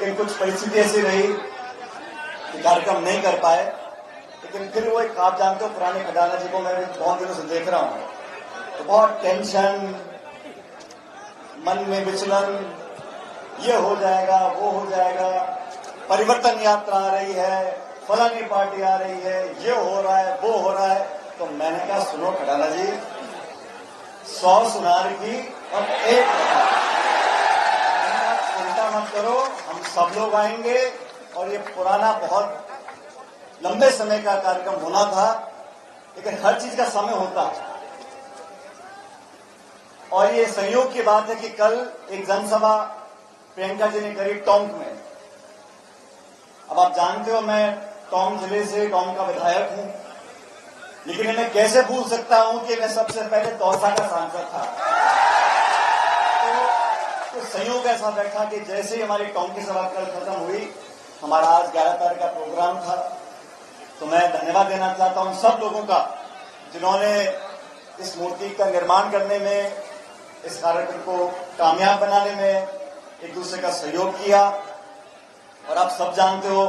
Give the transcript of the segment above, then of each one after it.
लेकिन कुछ परिस्थिति ऐसी रही कि कार्यक्रम नहीं कर पाए। लेकिन फिर वो एक, आप जानते हो पुराने खजाना जी को मैं भी बहुत दिनों से देख रहा हूँ, तो बहुत टेंशन, मन में विचलन, ये हो जाएगा वो हो जाएगा, परिवर्तन यात्रा आ रही है, फलानी पार्टी आ रही है, ये हो रहा है वो हो रहा है। तो मैंने कहा सुनो खजाना जी, 100 सुनार की और एक चिंता मत करो, हम सब लोग आएंगे। और ये पुराना बहुत लंबे समय का कार्यक्रम होना था, लेकिन हर चीज का समय होता है। और ये संयोग की बात है कि कल एक जनसभा प्रियंका जी ने करी टोंक में। अब आप जानते हो मैं टोंक जिले से, टोंक का विधायक हूं, लेकिन मैं कैसे भूल सकता हूं कि मैं सबसे पहले दौसा का सांसद था। तो संयोग ऐसा बैठा कि जैसे ही हमारी टोंक की सभा कल खत्म हुई, हमारा आज 11 तारीख का प्रोग्राम था। तो मैं धन्यवाद देना चाहता हूं सब लोगों का जिन्होंने इस मूर्ति का निर्माण करने में, इस कार्यक्रम को कामयाब बनाने में एक दूसरे का सहयोग किया। और आप सब जानते हो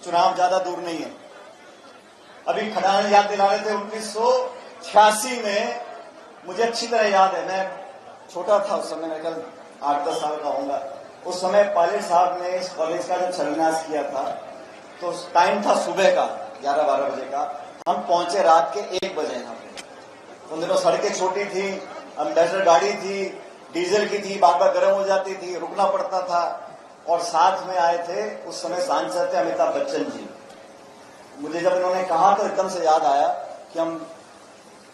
चुनाव ज्यादा दूर नहीं है। अभी खजाना याद दिला रहे थे 1986 में, मुझे अच्छी तरह याद है, मैं छोटा था उस समय, मैं कल 8-10 साल का होऊंगा। उस समय पायलट साहब ने इस कॉलेज का जब शिलान्यास किया था, तो टाइम था सुबह का 11-12 बजे का, हम पहुंचे रात के 1 बजे यहाँ पे। उन दिनों सड़कें छोटी थी, एम्बेसडर गाड़ी थी, डीजल की थी, बार बार गर्म हो जाती थी, रुकना पड़ता था। और साथ में आए थे उस समय सांसद थे अमिताभ बच्चन जी। मुझे जब इन्होंने कहा तो एकदम से याद आया कि हम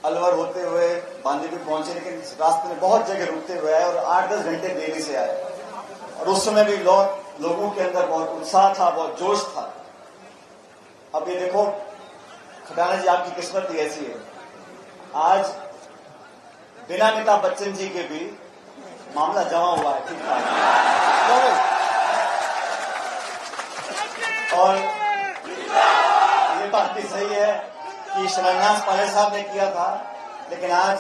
अलवर होते हुए बांदीपुर पहुंचे, लेकिन रास्ते में बहुत जगह रुकते हुए आए और 8-10 घंटे देरी से आए। और उस समय भी लोगों के अंदर बहुत उत्साह था, बहुत जोश था। अब ये देखो खजाना जी, आपकी किस्मत ही ऐसी है, आज बिना अमिताभ बच्चन जी के भी मामला जमा हुआ है, ठीक ठाक। और ये बात भी सही है कि शिलान्यास पायलट साहब ने किया था, लेकिन आज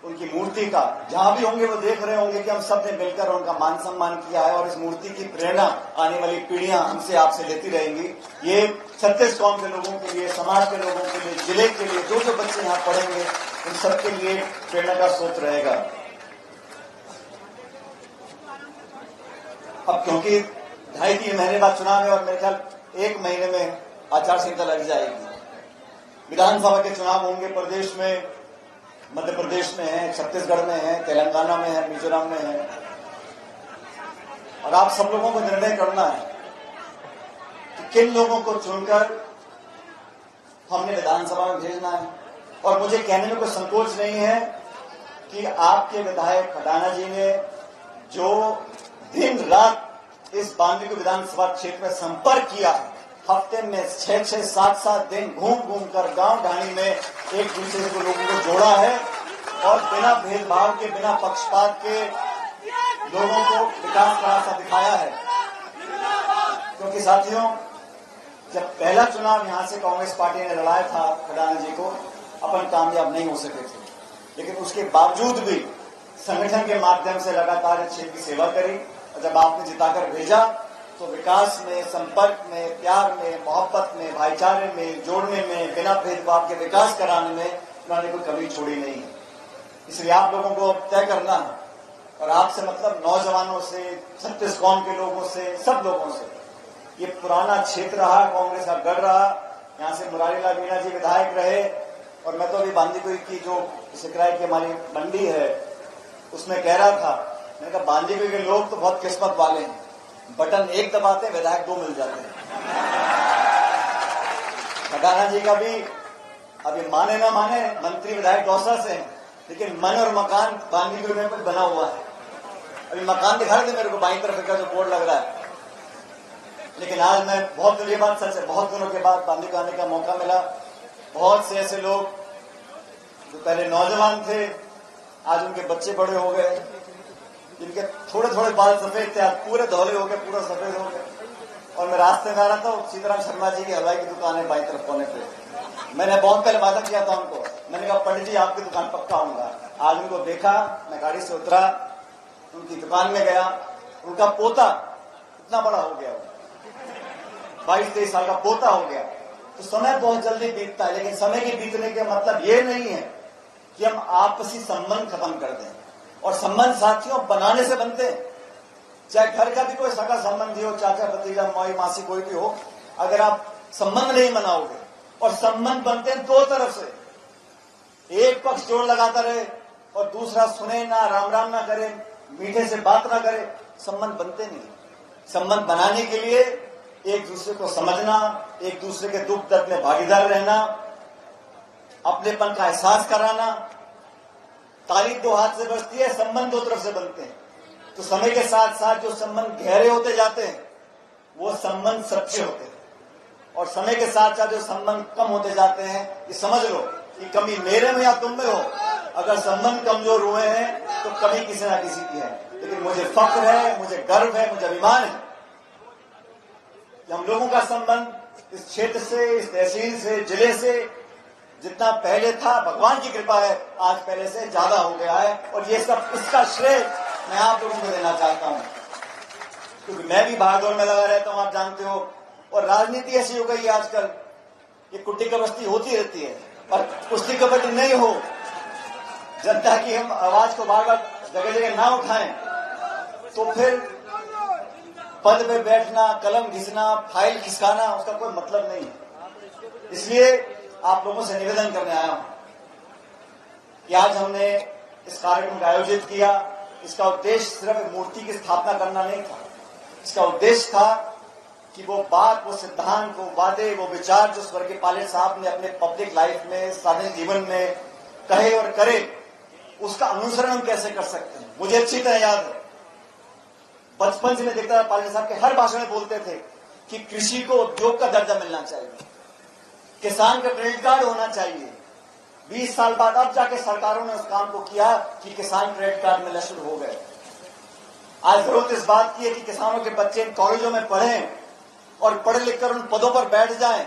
उनकी मूर्ति का जहां भी होंगे वो देख रहे होंगे कि हम सब ने मिलकर उनका मान सम्मान किया है। और इस मूर्ति की प्रेरणा आने वाली पीढ़ियां हमसे आपसे लेती रहेंगी। ये छत्तीस कौम के लोगों के लिए, समाज के लोगों के लिए, जिले के लिए, जो बच्चे यहाँ पढ़ेंगे उन सबके लिए प्रेरणा का स्रोत रहेगा। अब क्योंकि 2.5-3 महीने बाद चुनाव है और मेरे ख्याल 1 महीने में आचार संहिता लग जाएगी। विधानसभा के चुनाव होंगे प्रदेश में, मध्य प्रदेश में है, छत्तीसगढ़ में है, तेलंगाना में है, मिजोरम में है। और आप सब लोगों को निर्णय करना है कि किन लोगों को चुनकर हमने विधानसभा में भेजना है। और मुझे कहने में कोई संकोच नहीं है कि आपके विधायक खजाना जी ने जो दिन रात इस बांदीपुर विधानसभा क्षेत्र में संपर्क किया, हफ्ते में 6-6, 7-7 दिन घूम घूम कर गांव ढाणी में एक दूसरे को लोगों को जोड़ा है और बिना भेदभाव के, बिना पक्षपात के लोगों को विकास का रास्ता दिखाया है। क्योंकि साथियों, जब पहला चुनाव यहां से कांग्रेस पार्टी ने लड़ाया था खजाना जी को, अपन कामयाब नहीं हो सके थे, लेकिन उसके बावजूद भी संगठन के माध्यम से लगातार इस क्षेत्र की सेवा करी। और जब आपने जिताकर भेजा तो विकास में, संपर्क में, प्यार में, मोहब्बत में, भाईचारे में, जोड़ने में, बिना भेदभाव के विकास कराने में उन्होंने कोई कमी छोड़ी नहीं है। इसलिए आप लोगों को तय करना है, और आपसे मतलब नौजवानों से, छत्तीस कौम के लोगों से, सब लोगों से। ये पुराना क्षेत्र रहा, कांग्रेस का गढ़ रहा, यहाँ से मुरारी लाल मीणा जी विधायक रहे। और मैं तो अभी बांदीपुर की जो सिकराई की हमारी मंडी है उसमें कह रहा था, मैंने कहा बांदीपुर के लोग तो बहुत किस्मत वाले हैं, बटन एक दबाते हैं विधायक 2 मिल जाते हैं। खजाना जी का भी अभी माने ना माने मंत्री विधायक दौसा से हैं, लेकिन मन और मकान बांदीपुर में कुछ बना हुआ है। अभी मकान दिखा रहे थे मेरे को बाईं तरफ का जो बोर्ड लग रहा है। लेकिन आज मैं बहुत, ये बात सच है, बहुत दिनों के बाद बांदीपुर आने का मौका मिला। बहुत से ऐसे लोग जो पहले नौजवान थे, आज उनके बच्चे बड़े हो गए, जिनके थोड़े थोड़े बाल सफेद थे आज पूरे धौले हो गए, पूरा सफेद हो गए। और मैं रास्ते में आ रहा था, सीताराम शर्मा जी की हलवाई की दुकान है बाईं तरफ कोने पे। मैंने बहुत पहले वादा किया था उनको, मैंने कहा पंडित जी आपकी दुकान पक्का आऊंगा। आज उनको देखा, मैं गाड़ी से उतरा, उनकी दुकान में गया, उनका पोता इतना बड़ा हो गया, 22-23 साल का पोता हो गया। तो समय बहुत जल्दी बीतता है, लेकिन समय के बीतने का मतलब ये नहीं है कि हम आपसी संबंध खत्म कर दें। और संबंध साथियों बनाने से बनते हैं। चाहे घर का भी कोई सगा संबंधी हो, चाचा भतीजा मौई मासी कोई भी हो, अगर आप संबंध नहीं बनाओगे, और संबंध बनते हैं दो तरफ से, एक पक्ष जोर लगाता रहे और दूसरा सुने ना, राम राम ना करे, मीठे से बात ना करे, संबंध बनते नहीं। संबंध बनाने के लिए एक दूसरे को समझना, एक दूसरे के दुख दर्द में भागीदार रहना, अपनेपन का एहसास कराना। ताली दो हाथ से बजती है, संबंध दो तरफ से बनते हैं। तो समय के साथ साथ जो संबंध गहरे होते जाते हैं वो संबंध सच्चे होते हैं, और समय के साथ साथ जो संबंध कम होते जाते हैं, ये समझ लो कि कमी मेरे में या तुम में हो। अगर संबंध कमजोर हुए हैं तो कमी किसी ना किसी की है। लेकिन मुझे फख्र है, मुझे गर्व है, मुझे अभिमान है कि हम लोगों का संबंध इस क्षेत्र से, इस तहसील से, जिले से जितना पहले था, भगवान की कृपा है, आज पहले से ज्यादा हो गया है। और ये सब इसका श्रेय मैं आप लोगों को देना चाहता हूं, क्योंकि मैं भी भागदौड़ में लगा रहता हूं, आप जानते हो। और राजनीति ऐसी हो गई है आजकल, ये कुट्टी कबस्ती होती रहती है, और कुश्ती कबड्डी नहीं हो, जनता की हम आवाज को बार बार जगह जगह ना उठाएं, तो फिर पद पे बैठना, कलम घिसना, फाइल खिसकाना, उसका कोई मतलब नहीं है। इसलिए आप लोगों से निवेदन करने आया हूं कि आज हमने इस कार्यक्रम का आयोजित किया। इसका उद्देश्य सिर्फ मूर्ति की स्थापना करना नहीं था, इसका उद्देश्य था कि वो बात, वो सिद्धांत, वो वादे, वो विचार जो स्वर्गीय पायलट साहब ने अपने पब्लिक लाइफ में, सार्वजनिक जीवन में कहे और करे, उसका अनुसरण हम कैसे कर सकते हैं। मुझे अच्छी तरह याद है, बचपन से मैं देखता था पायलट साहब के हर भाषण में बोलते थे कि कृषि को उद्योग का दर्जा मिलना चाहिए, किसान का क्रेडिट कार्ड होना चाहिए। 20 साल बाद अब जाके सरकारों ने उस काम को किया कि किसान क्रेडिट कार्ड मिलना शुरू हो गए। आज जरूरत इस बात की है कि किसानों के बच्चे इन कॉलेजों में पढ़ें और पढ़ लिखकर उन पदों पर बैठ जाएं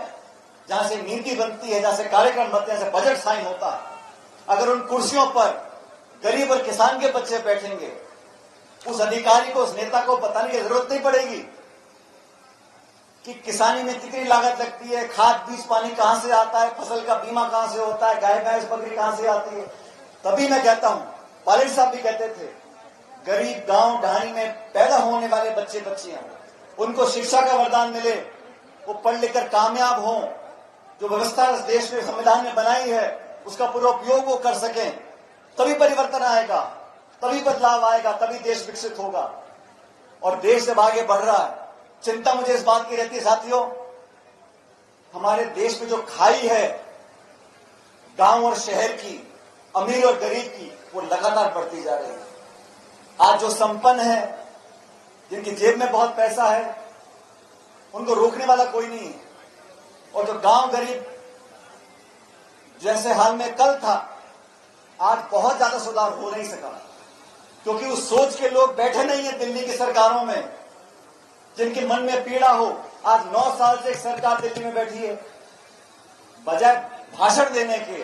जहां से नीति बनती है, जहां से कार्यक्रम बनते हैं, जहां से बजट साइन होता है। अगर उन कुर्सियों पर गरीब और किसान के बच्चे बैठेंगे, उस अधिकारी को, उस नेता को बताने की जरूरत नहीं पड़ेगी कि किसानी में कितनी लागत लगती है, खाद बीज पानी कहां से आता है, फसल का बीमा कहां से होता है, गाय भैंस बकरी कहां से आती है। तभी मैं कहता हूं, पायलट साहब भी कहते थे, गरीब गांव ढाणी में पैदा होने वाले बच्चे बच्चियां, उनको शिक्षा का वरदान मिले, वो पढ़ लिखकर कामयाब हों, जो व्यवस्था इस देश में संविधान ने बनाई है उसका पूरा उपयोग वो कर सकें, तभी परिवर्तन आएगा, तभी बदलाव आएगा, तभी देश विकसित होगा। और देश जब आगे बढ़ रहा है, चिंता मुझे इस बात की रहती है साथियों, हमारे देश में जो खाई है गांव और शहर की, अमीर और गरीब की, वो लगातार बढ़ती जा रही है। आज जो संपन्न है, जिनकी जेब में बहुत पैसा है, उनको रोकने वाला कोई नहीं है। और जो गांव गरीब जैसे हाल में कल था, आज बहुत ज्यादा सुधार हो नहीं सका, क्योंकि उस सोच के लोग बैठे नहीं है दिल्ली की सरकारों में, जिनके मन में पीड़ा हो। आज 9 साल से एक सरकार दिल्ली में बैठी है, बजाय भाषण देने के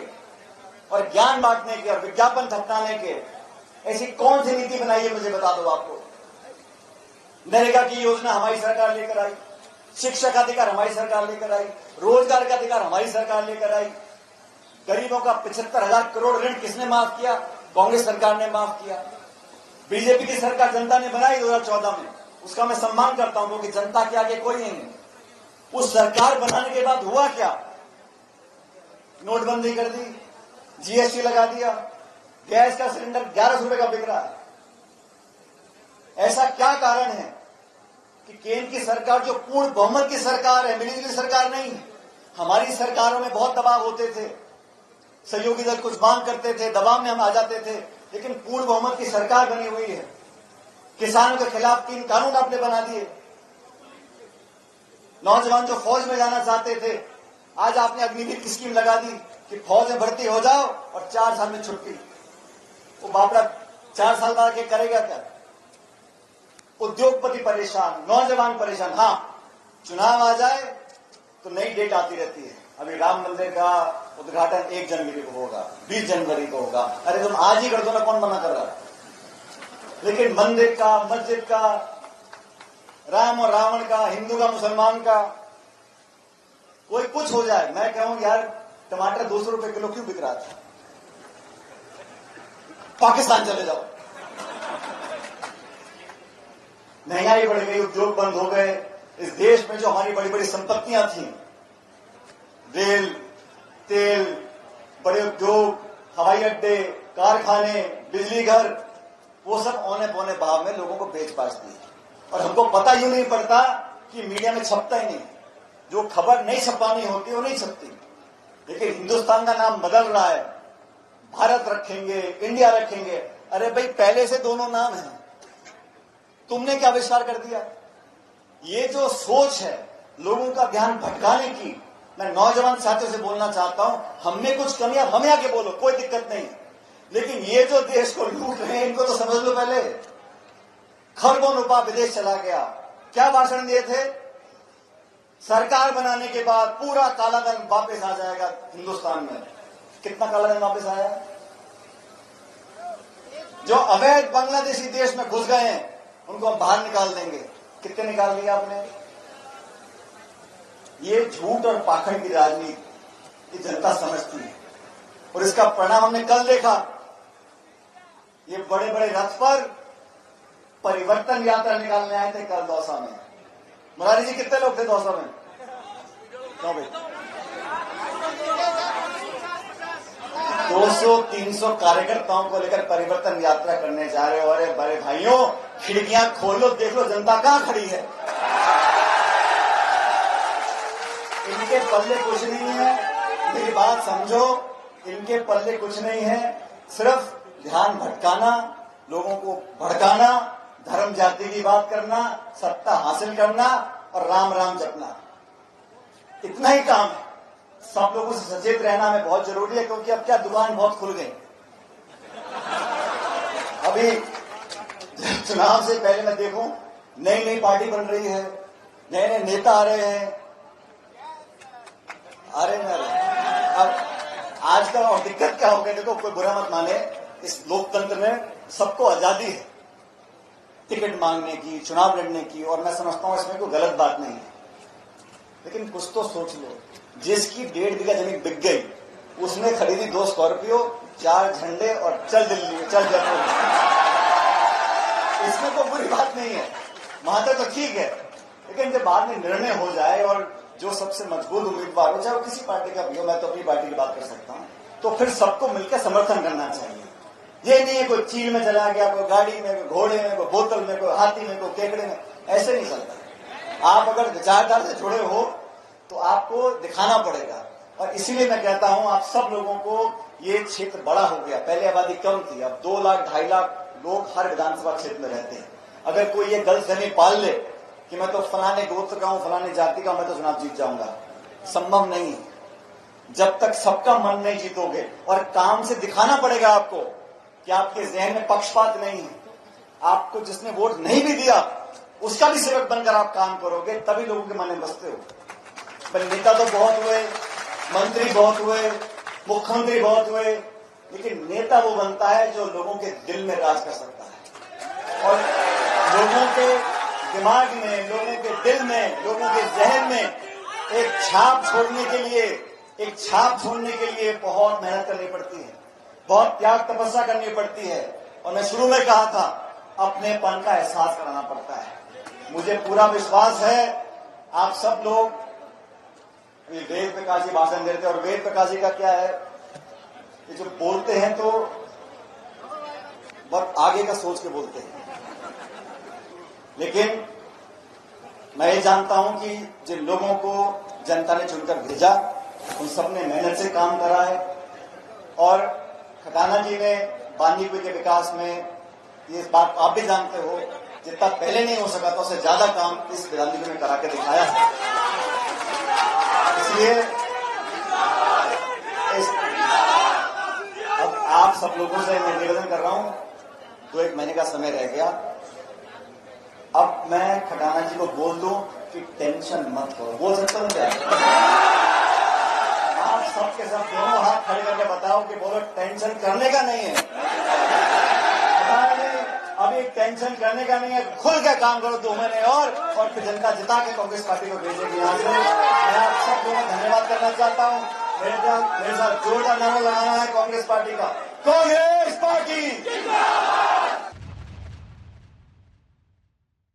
और ज्ञान बांटने के और विज्ञापन थपथाने के, ऐसी कौन सी नीति बनाई है मुझे बता दो आपको। नरेगा की योजना हमारी सरकार लेकर आई, शिक्षा का अधिकार हमारी सरकार लेकर आई, रोजगार का अधिकार हमारी सरकार लेकर आई। गरीबों का 75,000 करोड़ ऋण किसने माफ किया? कांग्रेस सरकार ने माफ किया। बीजेपी की सरकार जनता ने बनाई 2014 में, उसका मैं सम्मान करता हूं, क्योंकि जनता के आगे कोई नहीं है। उस सरकार बनाने के बाद हुआ क्या? नोटबंदी कर दी, जीएसटी लगा दिया, गैस का सिलेंडर 1100 रुपए का बिक रहा है। ऐसा क्या कारण है कि केंद्र की सरकार, जो पूर्ण बहुमत की सरकार है, मिलीजुली सरकार नहीं है, हमारी सरकारों में बहुत दबाव होते थे, सहयोगी दल कुछ मांग करते थे, दबाव में हम आ जाते थे, लेकिन पूर्ण बहुमत की सरकार बनी हुई है। किसानों के खिलाफ 3 कानून आपने बना दिए। नौजवान जो फौज में जाना चाहते थे, आज आपने अग्निवीर की स्कीम लगा दी कि फौज में भर्ती हो जाओ और 4 साल में छुट्टी। वो बापड़ा 4 साल बाद के करेगा क्या? उद्योगपति परेशान, नौजवान परेशान। हाँ, चुनाव आ जाए तो नई डेट आती रहती है। अभी राम मंदिर का उद्घाटन 1 जनवरी को होगा, 20 जनवरी को होगा। अरे तुम आज ही कर दो ना, कौन मना कर रहा है? लेकिन मंदिर का, मस्जिद का, राम और रावण का, हिंदू का मुसलमान का, कोई कुछ हो जाए, मैं कहूं यार टमाटर 200 रुपए किलो क्यों बिक रहा था, पाकिस्तान चले जाओ। महंगाई बढ़ गई, उद्योग बंद हो गए। इस देश में जो हमारी बड़ी बड़ी संपत्तियां थी, रेल, तेल, बड़े उद्योग, हवाई अड्डे, कारखाने, बिजली घर, वो सब औने पौने भाव में लोगों को बेच बाच दिए। और हमको पता यूं नहीं पड़ता कि मीडिया में छपता ही नहीं। जो खबर नहीं छपानी होती वो नहीं छपती। लेकिन हिंदुस्तान का नाम बदल रहा है, भारत रखेंगे, इंडिया रखेंगे। अरे भाई पहले से दोनों नाम हैं, तुमने क्या आविष्कार कर दिया? ये जो सोच है लोगों का ध्यान भटकाने की, मैं नौजवान साथियों से बोलना चाहता हूं, हमें कुछ कमियां हमें आके बोलो, कोई दिक्कत नहीं, लेकिन ये जो देश को लूट रहे हैं इनको तो समझ लो। पहले खरबों रुपया विदेश चला गया। क्या भाषण दिए थे? सरकार बनाने के बाद पूरा कालाधन वापस आ जाएगा हिंदुस्तान में। कितना कालाधन वापस आया? जो अवैध बांग्लादेशी देश में घुस गए हैं उनको हम बाहर निकाल देंगे। कितने निकाल दिया आपने? ये झूठ और पाखंड की राजनीति ये जनता समझती है और इसका परिणाम हमने कल देखा। ये बड़े बड़े रथ पर परिवर्तन यात्रा निकालने आए थे कल दौसा में। मुरारी जी कितने लोग थे दौसा में? 9 भाई 200-300 कार्यकर्ताओं को लेकर परिवर्तन यात्रा करने जा रहे हो। अरे बड़े भाइयों, खिड़कियां खोल लो, देख लो जनता कहां खड़ी है। इनके पल्ले कुछ नहीं है, मेरी बात समझो, इनके पल्ले कुछ नहीं है। सिर्फ ध्यान भटकाना, लोगों को भड़काना, धर्म जाति की बात करना, सत्ता हासिल करना और राम राम जपना, इतना ही काम है। सब लोगों से सचेत रहना हमें बहुत जरूरी है, क्योंकि अब क्या दुकान बहुत खुल गई। अभी चुनाव से पहले मैं देखूं, नई नई पार्टी बन रही है, नए नए नेता आ रहे हैं। अरे अब आज का और दिक्कत क्या हो गया, देखो कोई बुरा मत माने, इस लोकतंत्र में सबको आजादी है टिकट मांगने की, चुनाव लड़ने की, और मैं समझता हूं इसमें कोई गलत बात नहीं है। लेकिन कुछ तो सोच लो, जिसकी 1.5 बीघा जमीन बिक गई उसने खरीदी 2 स्कॉर्पियो, 4 झंडे और चल दिल्ली, चल जयपुर। इसमें कोई बुरी बात नहीं है, वहां तक तो ठीक है। लेकिन जब बाद में निर्णय हो जाए और जो सबसे मजबूत उम्मीदवार हो, चाहे वो किसी पार्टी का भी हो, मैं तो अपनी पार्टी की बात कर सकता हूं, तो फिर सबको मिलकर समर्थन करना चाहिए। ये नहीं है कोई चील में चला गया, कोई गाड़ी में, कोई घोड़े में, कोई बोतल में, कोई हाथी में, कोई केकड़े में, ऐसे नहीं चलता। आप अगर विचारधारा से जुड़े हो तो आपको दिखाना पड़ेगा। और इसीलिए मैं कहता हूं आप सब लोगों को, ये क्षेत्र बड़ा हो गया, पहले आबादी कम थी, अब 2 लाख 2.5 लाख लोग हर विधानसभा क्षेत्र में रहते हैं। अगर कोई ये गलतफहमी पाल ले कि मैं तो फलाने गोत्र का हूं, फलाने जाति का, मैं तो चुनाव जीत जाऊंगा, संभव नहीं। जब तक सबका मन नहीं जीतोगे, और काम से दिखाना पड़ेगा आपको कि आपके जहन में पक्षपात नहीं है, आपको जिसने वोट नहीं भी दिया उसका भी सेवक बनकर आप काम करोगे, तभी लोगों के मन में बसते हो। पर नेता तो बहुत हुए, मंत्री बहुत हुए, मुख्यमंत्री बहुत हुए, लेकिन नेता वो बनता है जो लोगों के दिल में राज कर सकता है, और लोगों के दिमाग में, लोगों के दिल में, लोगों के जहन में एक छाप छोड़ने के लिए बहुत मेहनत करनी पड़ती है, बहुत त्याग तपस्या करनी पड़ती है। और मैं शुरू में कहा था, अपनेपन का एहसास कराना पड़ता है। मुझे पूरा विश्वास है आप सब लोग, वेद प्रकाश जी भाषण दे रहे थे, और वेद प्रकाश जी का क्या है, ये जो बोलते हैं तो बहुत आगे का सोच के बोलते हैं। लेकिन मैं ये जानता हूं कि जिन लोगों को जनता ने चुनकर भेजा उन सब ने मेहनत से काम करा है, और खटाना जी ने बांदीकुई के विकास में, ये बात आप भी जानते हो, जितना पहले नहीं हो सका था उससे ज्यादा काम इस बांदीकुई में करा के दिखाया है। इसलिए अब आप सब लोगों से मैं निवेदन कर रहा हूं, 2-1 महीने का समय रह गया, अब मैं खटाना जी को बोल दूं कि टेंशन मत करो। बोल सकता हूं क्या? आप सबके सब दोनों हाथ खड़े करके बताओ कि बोलो टेंशन करने का नहीं है। अभी टेंशन करने का नहीं है, खुल के काम करो 2 महीने और फिर जनता जिता के कांग्रेस पार्टी को भेजेगी यहाँ से। मैं आप सबको धन्यवाद करना चाहता हूँ। मेरे साथ जोरदार नारा लगाना है कांग्रेस पार्टी का, कांग्रेस पार्टी